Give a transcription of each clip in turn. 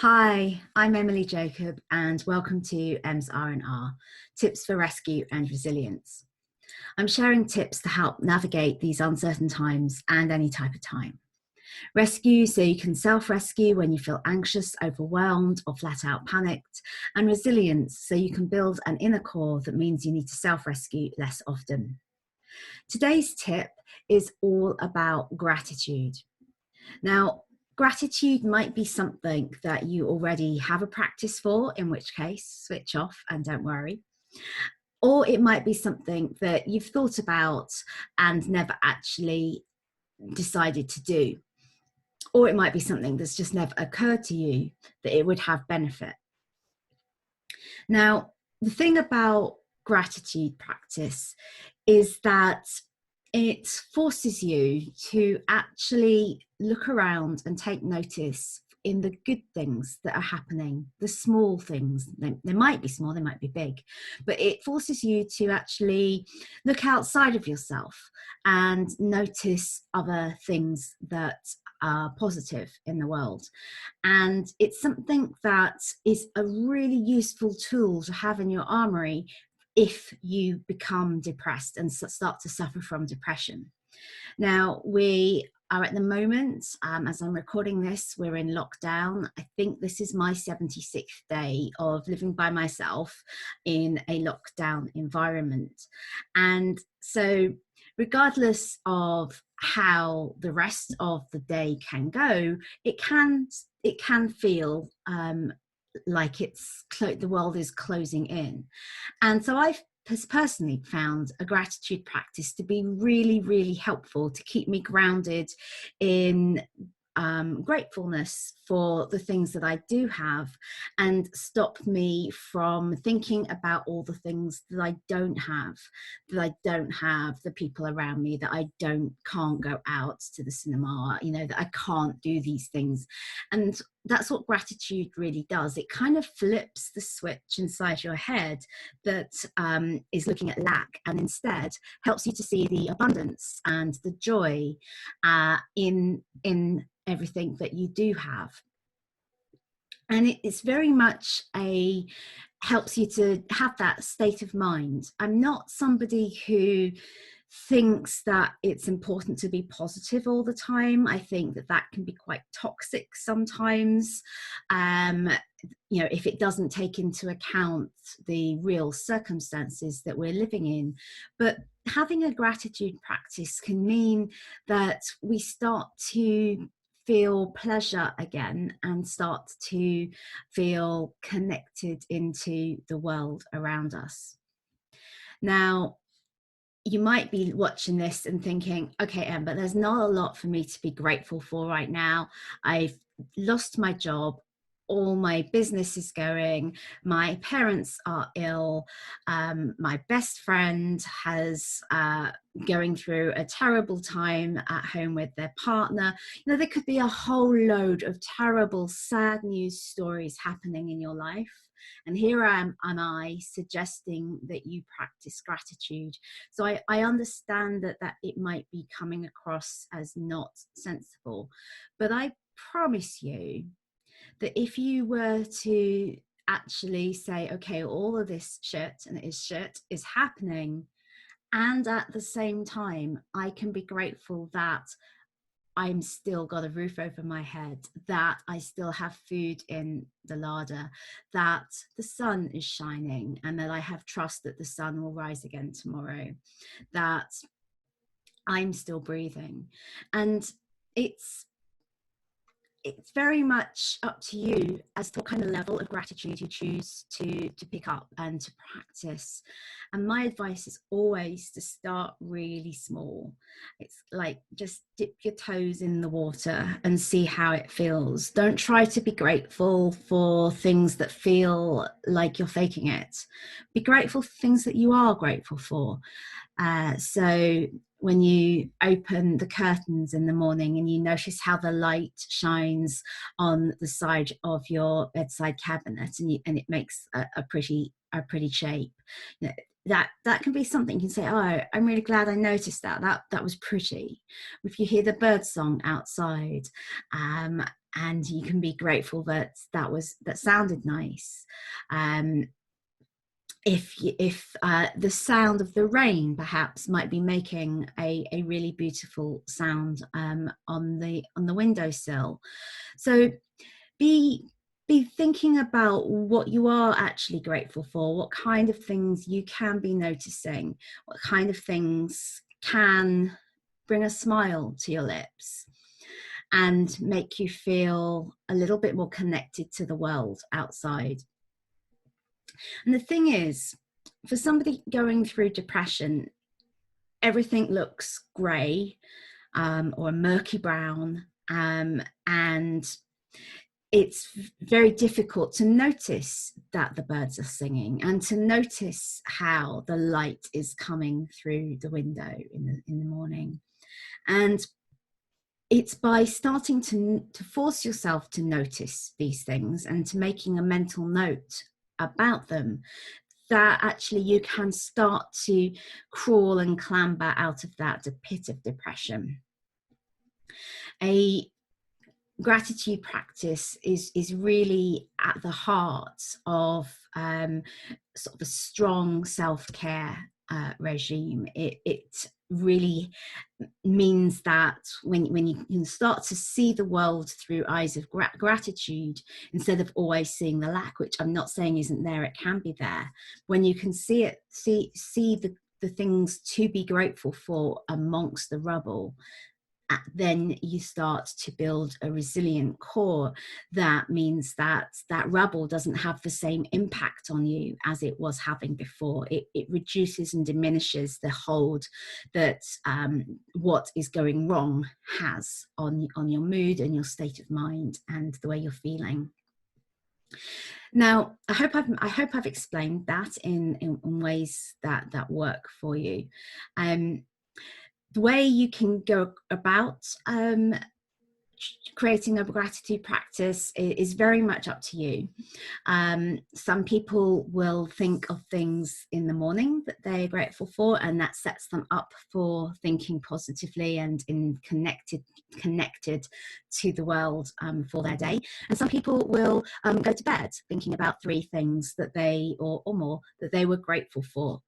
Hi, I'm Emily Jacob and welcome to Em's R&R, Tips for Rescue and Resilience. I'm sharing tips to help navigate these uncertain times and any type of time. Rescue so you can self-rescue when you feel anxious, overwhelmed or flat out panicked, and resilience so you can build an inner core that means you need to self-rescue less often. Today's tip is all about gratitude. Now, gratitude might be something that you already have a practice for, in which case, switch off and don't worry. Or it might be something that you've thought about and never actually decided to do. Or it might be something that's just never occurred to you that it would have benefit. Now, the thing about gratitude practice is that it forces you to actually look around and take notice in the good things that are happening, the small things. They might be small, they might be big, but it forces you to actually look outside of yourself and notice other things that are positive in the world. And it's something that is a really useful tool to have in your armory if you become depressed and start to suffer from depression. Now, we are at the moment, as I'm recording this, we're in lockdown. I think this is my 76th day of living by myself in a lockdown environment. And so regardless of how the rest of the day can go, it can feel like the world is closing in. And so I've personally found a gratitude practice to be really, really helpful to keep me grounded in gratefulness for the things that I do have and stop me from thinking about all the things that I don't have, the people around me, that I can't go out to the cinema, that I can't do these things. And that's what gratitude really does. It kind of flips the switch inside your head that is looking at lack, and instead helps you to see the abundance and the joy in everything that you do have. And it's very much helps you to have that state of mind. I'm not somebody who thinks that it's important to be positive all the time. I think that can be quite toxic sometimes. If it doesn't take into account the real circumstances that we're living in. But having a gratitude practice can mean that we start to feel pleasure again and start to feel connected into the world around us. Now, you might be watching this and thinking, okay, Em, but there's not a lot for me to be grateful for right now. I've lost my job. All my business is going. My parents are ill. My best friend has going through a terrible time at home with their partner. There could be a whole load of terrible, sad news stories happening in your life. And here am I suggesting that you practice gratitude. So I understand that it might be coming across as not sensible, but I promise you that if you were to actually say, okay, all of this shit, and it is shit, is happening, and at the same time, I can be grateful that I'm still got a roof over my head, that I still have food in the larder, that the sun is shining, and that I have trust that the sun will rise again tomorrow, that I'm still breathing. And it's very much up to you as to what kind of level of gratitude you choose to pick up and to practice. And my advice is always to start really small. It's like just dip your toes in the water and see how it feels. Don't try to be grateful for things that feel like you're faking it. Be grateful for things that you are grateful for. So when you open the curtains in the morning and you notice how the light shines on the side of your bedside cabinet, and it makes a pretty a pretty shape. You know, that can be something you can say, oh, I'm really glad I noticed that was pretty. If you hear the bird song outside, and you can be grateful that that sounded nice. If the sound of the rain perhaps might be making a really beautiful sound on the windowsill. So be thinking about what you are actually grateful for, what kind of things you can be noticing, what kind of things can bring a smile to your lips and make you feel a little bit more connected to the world outside. And the thing is, for somebody going through depression, everything looks grey or murky brown, and it's very difficult to notice that the birds are singing and to notice how the light is coming through the window in the morning. And it's by starting to force yourself to notice these things and to making a mental note about them that actually you can start to crawl and clamber out of that pit of depression. A gratitude practice is really at the heart of sort of a strong self-care regime. It really means that when you can start to see the world through eyes of gratitude instead of always seeing the lack, which I'm not saying isn't there, it can be there. When you can see it, see the things to be grateful for amongst the rubble, then you start to build a resilient core. That means that rubble doesn't have the same impact on you as it was having before. It reduces and diminishes the hold that what is going wrong has on your mood and your state of mind and the way you're feeling. Now, I hope I've explained that in ways that work for you. The way you can go about creating a gratitude practice is very much up to you. Some people will think of things in the morning that they're grateful for, and that sets them up for thinking positively and connected to the world for their day. And some people will go to bed thinking about 3 things that they or more that they were grateful for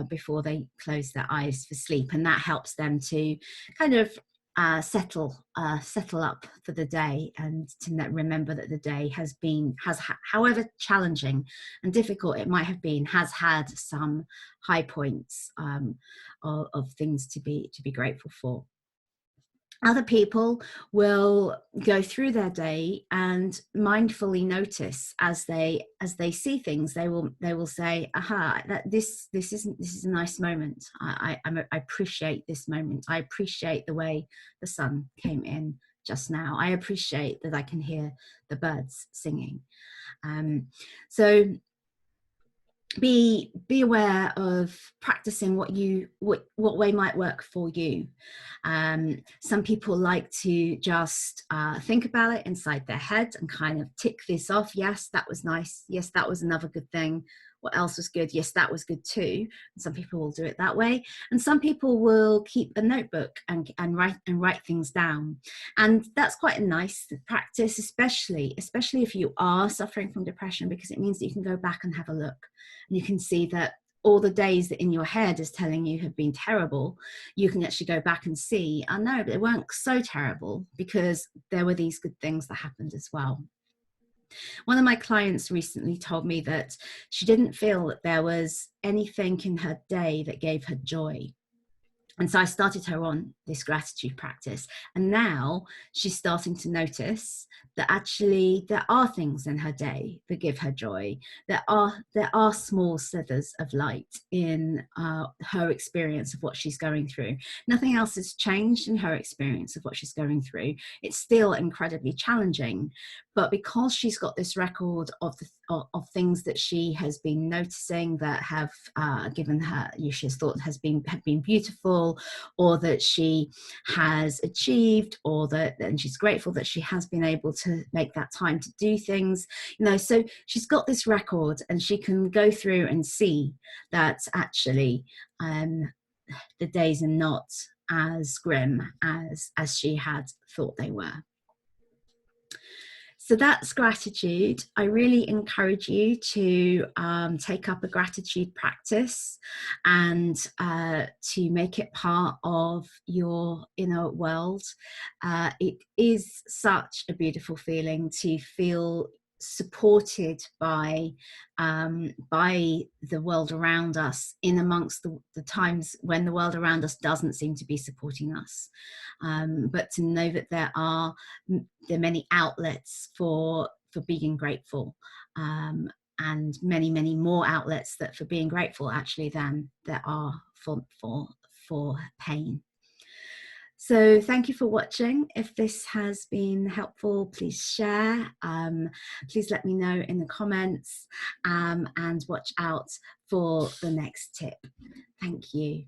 before they close their eyes for sleep, and that helps them to kind of settle up for the day, and to remember that the day has however challenging and difficult it might have been, has had some high points of things to be grateful for. Other people will go through their day and mindfully notice as they see things. They will say, "Aha! This is a nice moment. I appreciate this moment. I appreciate the way the sun came in just now. I appreciate that I can hear the birds singing." So be aware of practicing what way might work for you. Some people like to just think about it inside their head and kind of tick this off. Yes, that was nice. Yes, that was another good thing. What else was good? Yes, that was good too. And some people will do it that way, and some people will keep a notebook and write things down. And that's quite a nice practice, especially if you are suffering from depression, because it means that you can go back and have a look, and you can see that all the days that in your head is telling you have been terrible, you can actually go back and see, oh no, but they weren't so terrible because there were these good things that happened as well. One of my clients recently told me that she didn't feel that there was anything in her day that gave her joy. And so I started her on this gratitude practice. And now she's starting to notice that actually there are things in her day that give her joy. There are small slithers of light in her experience of what she's going through. Nothing else has changed in her experience of what she's going through. It's still incredibly challenging. But because she's got this record of of things that she has been noticing that have given her, she has thought have been beautiful, or that she has achieved, or and she's grateful that she has been able to make that time to do things. So she's got this record, and she can go through and see that actually the days are not as grim as she had thought they were. So that's gratitude. I really encourage you to take up a gratitude practice and to make it part of your inner world. It is such a beautiful feeling to feel supported by the world around us, in amongst the times when the world around us doesn't seem to be supporting us, but to know that there are many outlets for being grateful, and many more outlets for being grateful actually than there are for pain. So thank you for watching. If this has been helpful, please share. Please let me know in the comments, and watch out for the next tip. Thank you.